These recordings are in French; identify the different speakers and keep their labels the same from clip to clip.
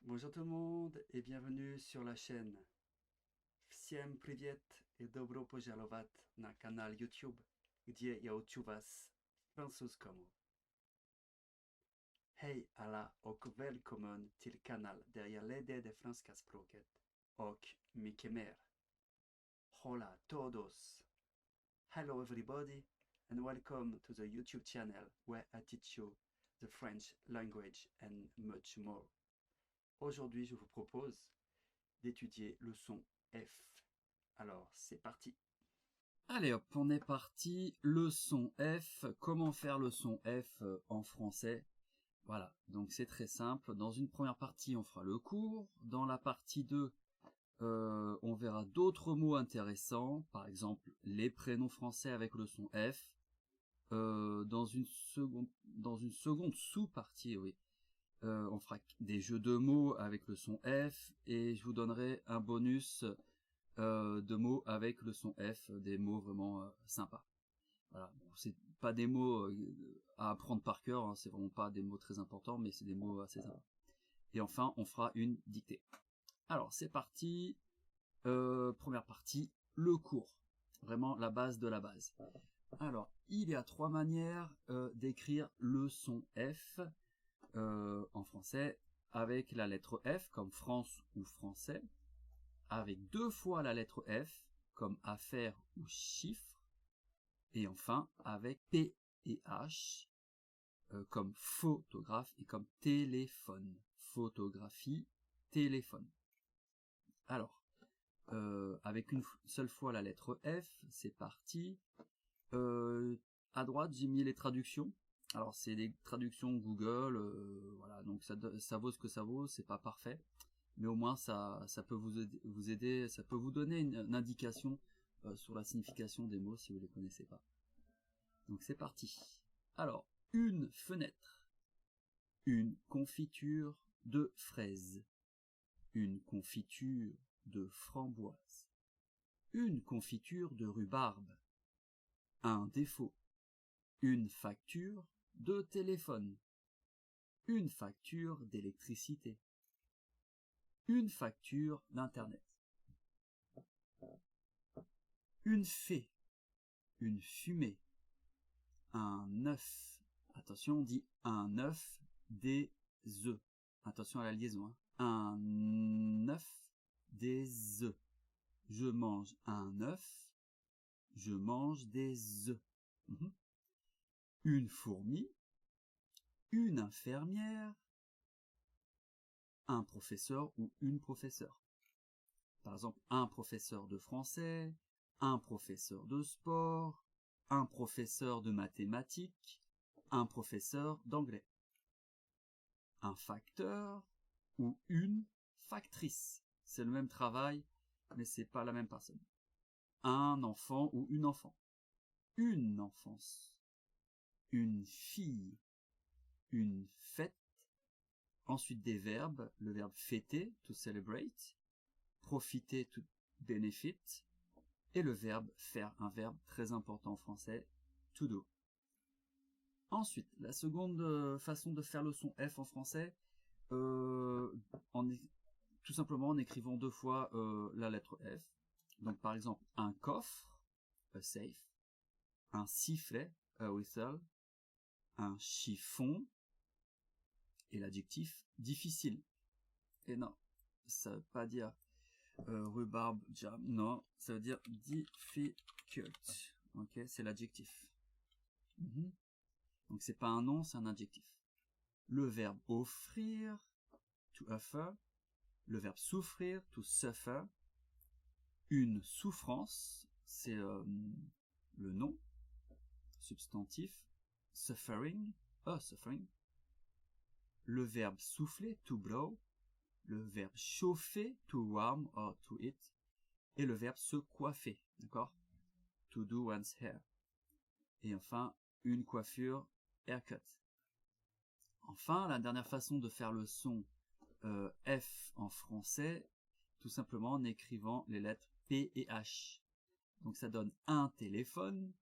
Speaker 1: Bonjour tout le monde et bienvenue sur la chaîne. Всем привет и добро пожаловать на канал YouTube, где я учу вас французскому. Hej alla och välkommen till kanal där jag lär dig det franska språket och mycket mer. Hola todos! Hello everybody and welcome to the YouTube channel where I teach you the French language and much more. Aujourd'hui, je vous propose d'étudier le son F. Alors, c'est parti.
Speaker 2: Allez hop, on est parti. Le son F. Comment faire le son F en français? Voilà, donc c'est très simple. Dans une première partie, on fera le cours. Dans la partie 2, on verra d'autres mots intéressants. Par exemple, les prénoms français avec le son F. Dans une seconde sous-partie, oui. On fera des jeux de mots avec le son F. Et je vous donnerai un bonus de mots avec le son F, des mots vraiment sympas. Voilà, bon, c'est pas des mots à apprendre par cœur, hein, c'est vraiment pas des mots très importants, mais c'est des mots assez sympas. Et enfin, on fera une dictée. Alors, c'est parti. Première partie, le cours. Vraiment la base de la base. Alors, il y a 3 manières d'écrire le son F en français, avec la lettre F comme France ou français, avec 2 fois la lettre F, comme affaire ou chiffre, et enfin avec P et H, comme photographe et comme téléphone. Photographie, téléphone. Alors, avec une seule fois la lettre F, c'est parti. À droite, j'ai mis les traductions. Alors, c'est des traductions Google, voilà, donc ça vaut ce que ça vaut, c'est pas parfait. Mais au moins ça peut vous aider, ça peut vous donner une indication sur la signification des mots si vous ne les connaissez pas. Donc c'est parti. Alors, une fenêtre, une confiture de fraises, une confiture de framboise, une confiture de rhubarbe, un défaut, une facture de téléphone, une facture d'électricité, une facture d'internet, une fée, une fumée, un œuf. Attention, on dit un œuf, des œufs. Attention à la liaison. Hein. Un œuf, des œufs. Je mange un œuf, je mange des œufs. Une fourmi, une infirmière, un professeur ou une professeure. Par exemple, un professeur de français, un professeur de sport, un professeur de mathématiques, un professeur d'anglais. Un facteur ou une factrice. C'est le même travail, mais c'est pas la même personne. Un enfant ou une enfant. Une enfance. Une fille. Une fête. Ensuite des verbes. Le verbe fêter, to celebrate. Profiter, to benefit. Et le verbe faire, un verbe très important en français, to do. Ensuite, la seconde façon de faire le son F en français, tout simplement en écrivant 2 fois la lettre F. Donc par exemple, un coffre, a safe, un sifflet, a whistle, un chiffon, et l'adjectif difficile. Et non, ça veut pas dire rhubarbe, jam, non, ça veut dire difficult. Ok, c'est l'adjectif. Donc c'est pas un nom, c'est un adjectif. Le verbe offrir, to offer. Le verbe souffrir, to suffer. Une souffrance, c'est le nom, substantif. Suffering, suffering. Le verbe souffler, to blow. Le verbe chauffer, to warm or to heat. Et le verbe se coiffer, d'accord? To do one's hair. Et enfin, une coiffure, haircut. Enfin, la dernière façon de faire le son F en français, tout simplement en écrivant les lettres P et H. Donc ça donne un téléphone,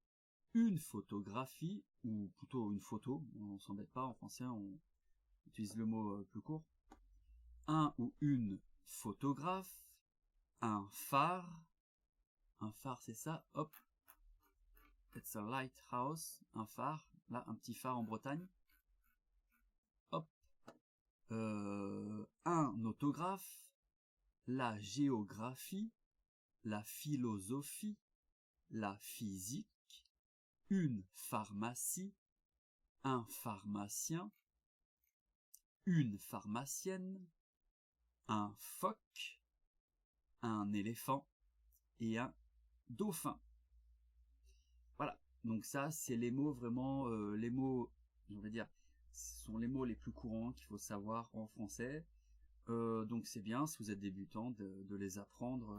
Speaker 2: une photographie, ou plutôt une photo, on s'embête pas en français, on utilise le mot plus court, un ou une photographe, un phare c'est ça, hop, it's a lighthouse, un phare, là un petit phare en Bretagne, hop, un autographe, la géographie, la philosophie, la physique, une pharmacie, un pharmacien, une pharmacienne, un phoque, un éléphant et un dauphin. Voilà, donc ça c'est les mots vraiment, les mots, je vais dire, ce sont les mots les plus courants qu'il faut savoir en français. Donc c'est bien si vous êtes débutant de les apprendre,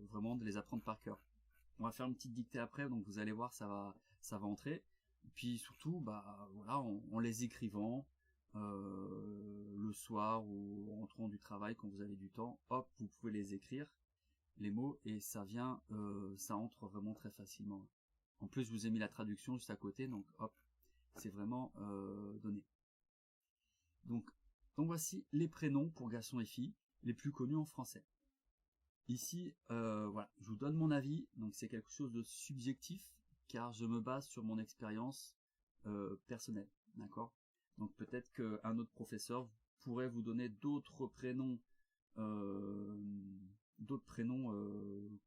Speaker 2: vraiment de les apprendre par cœur. On va faire une petite dictée après, donc vous allez voir, ça va entrer. Et puis surtout, bah voilà, en les écrivant le soir ou en rentrant du travail quand vous avez du temps, hop, vous pouvez les écrire les mots et ça vient, ça entre vraiment très facilement. En plus, je vous ai mis la traduction juste à côté, donc hop, c'est vraiment donné. Donc voici les prénoms pour garçons et filles les plus connus en français. Ici, voilà, je vous donne mon avis, donc c'est quelque chose de subjectif, car je me base sur mon expérience personnelle, d'accord? Donc peut-être qu'un autre professeur pourrait vous donner d'autres prénoms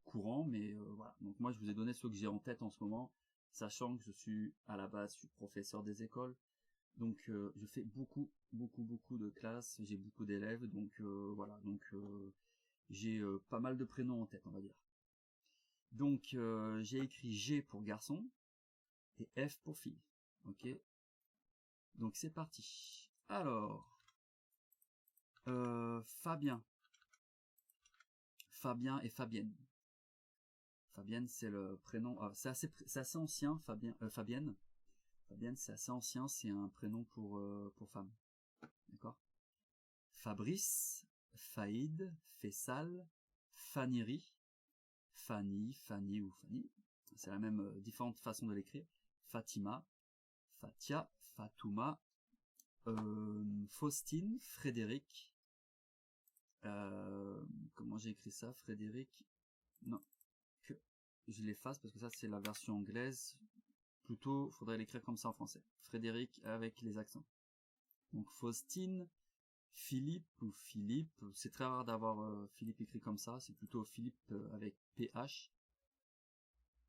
Speaker 2: courants, mais voilà. Donc moi je vous ai donné ceux que j'ai en tête en ce moment, sachant que je suis à la base, je suis professeur des écoles, donc je fais beaucoup de classes, j'ai beaucoup d'élèves, donc voilà, donc j'ai pas mal de prénoms en tête, on va dire. Donc j'ai écrit G pour garçon et F pour fille, ok? Donc c'est parti. Alors Fabien et Fabienne. Fabienne, c'est le prénom. C'est assez ancien, Fabienne. Fabienne, c'est assez ancien, c'est un prénom pour femme. D'accord. Fabrice, Faïd, Fessal, Fanny, Fanny ou Fanny. C'est la même, différente façon de l'écrire. Fatima, Fatia, Fatouma, Faustine, Frédéric. Comment j'ai écrit ça, Frédéric? Non, que je l'efface parce que ça c'est la version anglaise. Plutôt, faudrait l'écrire comme ça en français. Frédéric avec les accents. Donc Faustine, Philippe ou Philippe. C'est très rare d'avoir Philippe écrit comme ça. C'est plutôt Philippe avec PH.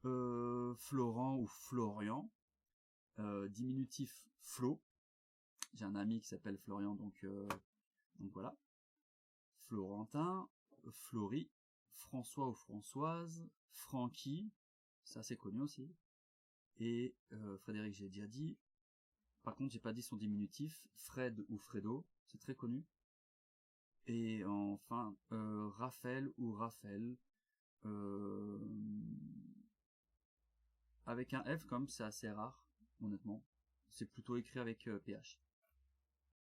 Speaker 2: Florent ou Florian. Diminutif Flo. J'ai un ami qui s'appelle Florian, donc voilà. Florentin, Florie, François ou Françoise, Francky, ça c'est connu aussi. Et Frédéric, j'ai déjà dit. Par contre, j'ai pas dit son diminutif. Fred ou Fredo, c'est très connu. Et enfin, Raphaël ou Raphaël. Avec un F comme c'est assez rare, honnêtement. C'est plutôt écrit avec PH.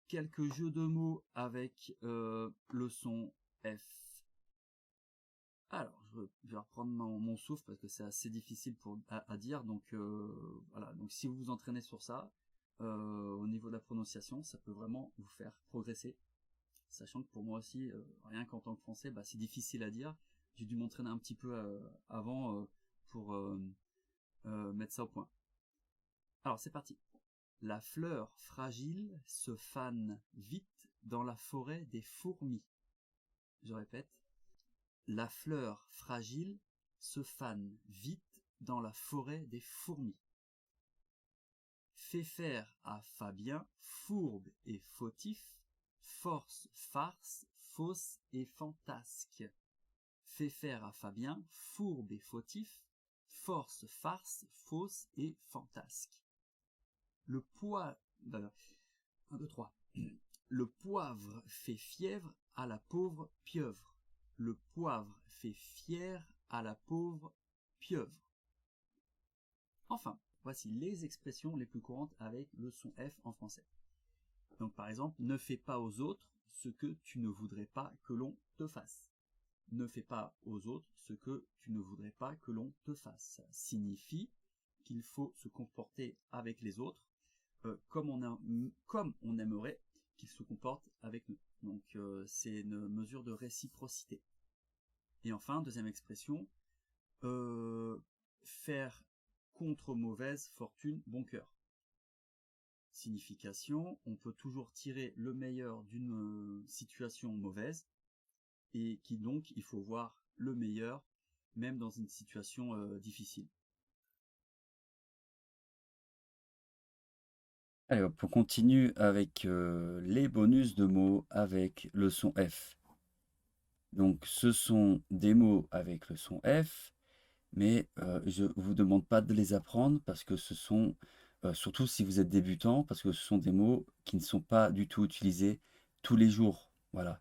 Speaker 2: Quelques jeux de mots avec le son F. Alors, je vais reprendre mon souffle parce que c'est assez difficile à dire. Donc voilà. Donc si vous vous entraînez sur ça, au niveau de la prononciation, ça peut vraiment vous faire progresser. Sachant que pour moi aussi, rien qu'en tant que français, bah, c'est difficile à dire. J'ai dû m'entraîner un petit peu avant pour mettre ça au point. Alors c'est parti. La fleur fragile se fane vite dans la forêt des fourmis. Je répète. La fleur fragile se fane vite dans la forêt des fourmis. Fait faire à Fabien, fourbe et fautif, force, farce, fausse et fantasque. Fait faire à Fabien, fourbe et fautif, force, farce, fausse et fantasque. Le poivre, 1, 2, 3. Le poivre fait fièvre à la pauvre pieuvre. Le poivre fait fier à la pauvre pieuvre. Enfin, voici les expressions les plus courantes avec le son F en français. Donc par exemple, ne fais pas aux autres ce que tu ne voudrais pas que l'on te fasse. Ne fais pas aux autres ce que tu ne voudrais pas que l'on te fasse. Ça signifie qu'il faut se comporter avec les autres comme on aimerait qu'il se comporte avec nous. Donc c'est une mesure de réciprocité. Et enfin, deuxième expression, faire contre mauvaise fortune bon cœur. Signification, on peut toujours tirer le meilleur d'une situation mauvaise et qui donc il faut voir le meilleur même dans une situation difficile. Allez hop, on continue avec les bonus de mots avec le son F. Donc ce sont des mots avec le son F, mais je ne vous demande pas de les apprendre parce que ce sont, surtout si vous êtes débutant, parce que ce sont des mots qui ne sont pas du tout utilisés tous les jours. Voilà.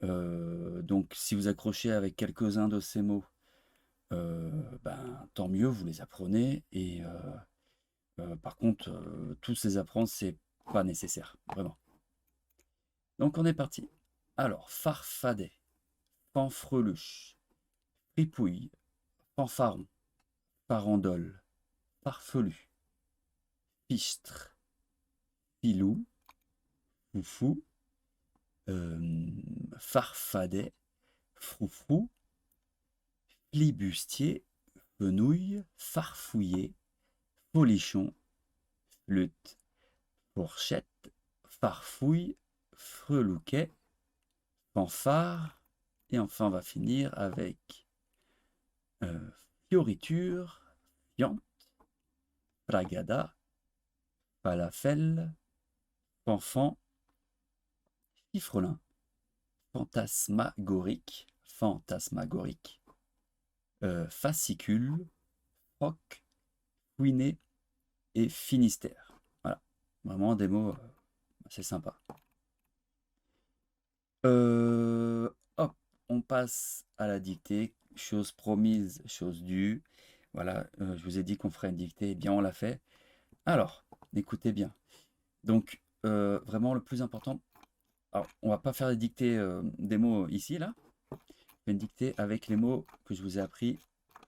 Speaker 2: Donc si vous accrochez avec quelques-uns de ces mots, ben, tant mieux, vous les apprenez. Et par contre, tous les apprendre, c'est pas nécessaire, vraiment. Donc on est parti. Alors, farfadet, fanfreluche, fripouille, fanfaron, farandole, farfelu, fichtre, filou, foufou, farfadet, froufrou, flibustier, fenouil, farfouillet, folichon, flûte, fourchette, farfouille, frelouquet, fanfare, et enfin on va finir avec fioriture, fiante, fragada, falafel, fanfan, fifrelin, fantasmagorique, fascicule, froc, fouiné et Finistère. Voilà, vraiment des mots assez sympas. Hop, on passe à la dictée. Chose promise, chose due. Voilà, je vous ai dit qu'on ferait une dictée, eh bien on l'a fait. Alors, écoutez bien. Donc, vraiment le plus important, alors on va pas faire des dictées des mots ici, là. Je vais une dictée avec les mots que je vous ai appris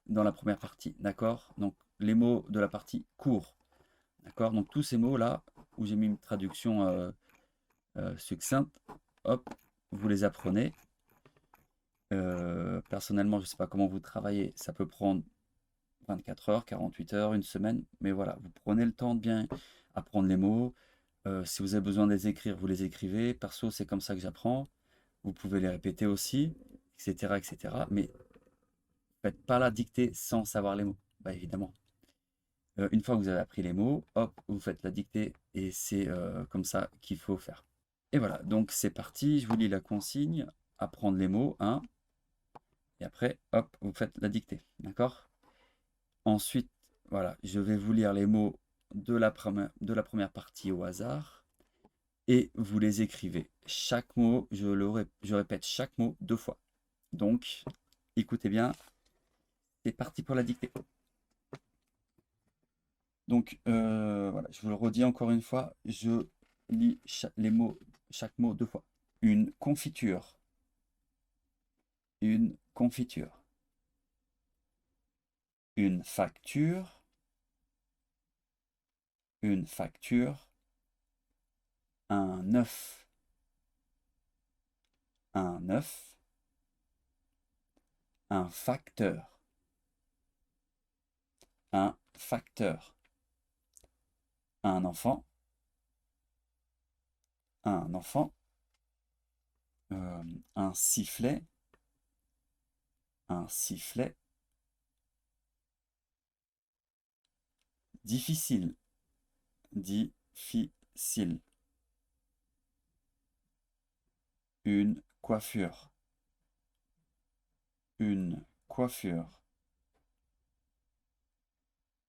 Speaker 2: dans la première partie, d'accord? Donc, les mots de la partie cours, d'accord? Donc, tous ces mots-là, où j'ai mis une traduction succincte, hop, vous les apprenez. Personnellement, je ne sais pas comment vous travaillez, ça peut prendre 24 heures, 48 heures, une semaine, mais voilà, vous prenez le temps de bien apprendre les mots. Si vous avez besoin de les écrire, vous les écrivez. Perso, c'est comme ça que j'apprends. Vous pouvez les répéter aussi, etc., etc. Mais faites pas la dictée sans savoir les mots, bah, évidemment. Une fois que vous avez appris les mots, hop, vous faites la dictée et c'est comme ça qu'il faut faire. Et voilà, donc c'est parti, je vous lis la consigne, apprendre les mots, hein. Et après, hop, vous faites la dictée, d'accord? Ensuite, voilà, je vais vous lire les mots de la première partie au hasard et vous les écrivez. Chaque mot, je répète chaque mot 2 fois. Donc, écoutez bien, c'est parti pour la dictée. Donc, voilà, je vous le redis encore une fois, je lis chaque mot 2 fois. Une confiture. Une confiture. Une facture. Une facture. Un œuf. Un œuf. Un facteur. Un facteur. Un enfant. Un enfant. Un sifflet. Un sifflet. Difficile. Difficile. Une coiffure. Une coiffure.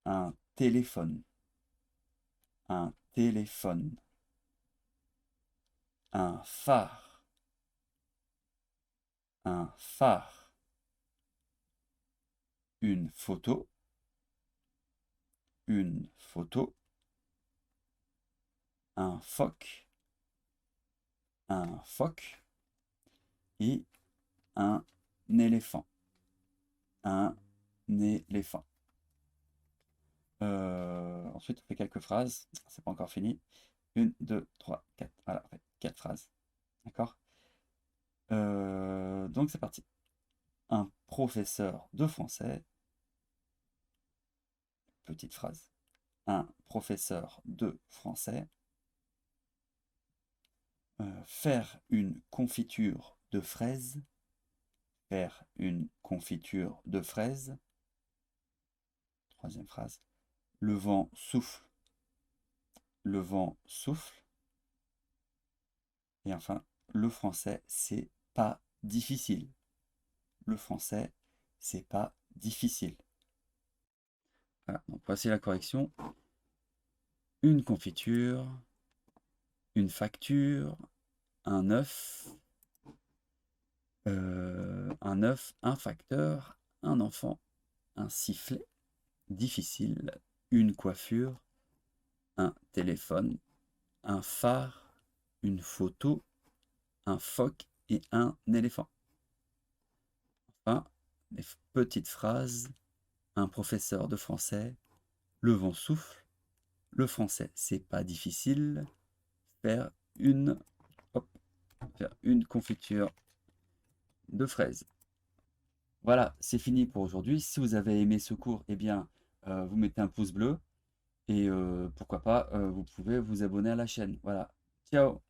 Speaker 2: Un téléphone. Un téléphone. Un phare. Un phare. Une photo. Une photo. Un phoque. Un phoque. Et un éléphant. Un éléphant. Ensuite, on fait quelques phrases. C'est pas encore fini. 1, 2, 3, 4. Voilà. 4 phrases. D'accord? Donc c'est parti. Un professeur de français, petite phrase. Un professeur de français, faire une confiture de fraises, faire une confiture de fraises. Troisième phrase. Le vent souffle, le vent souffle. Et enfin, le français, c'est pas difficile. Le français, c'est pas difficile. Voilà, donc voici la correction. Une confiture, une facture, un œuf, un facteur, un enfant, un sifflet, difficile, une coiffure, un téléphone, un phare, une photo, un phoque et un éléphant. Enfin, des petites phrases, un professeur de français, le vent souffle, le français c'est pas difficile, faire une, faire une confiture de fraises. Voilà, c'est fini pour aujourd'hui. Si vous avez aimé ce cours, eh bien, vous mettez un pouce bleu et pourquoi pas, vous pouvez vous abonner à la chaîne. Voilà, ciao!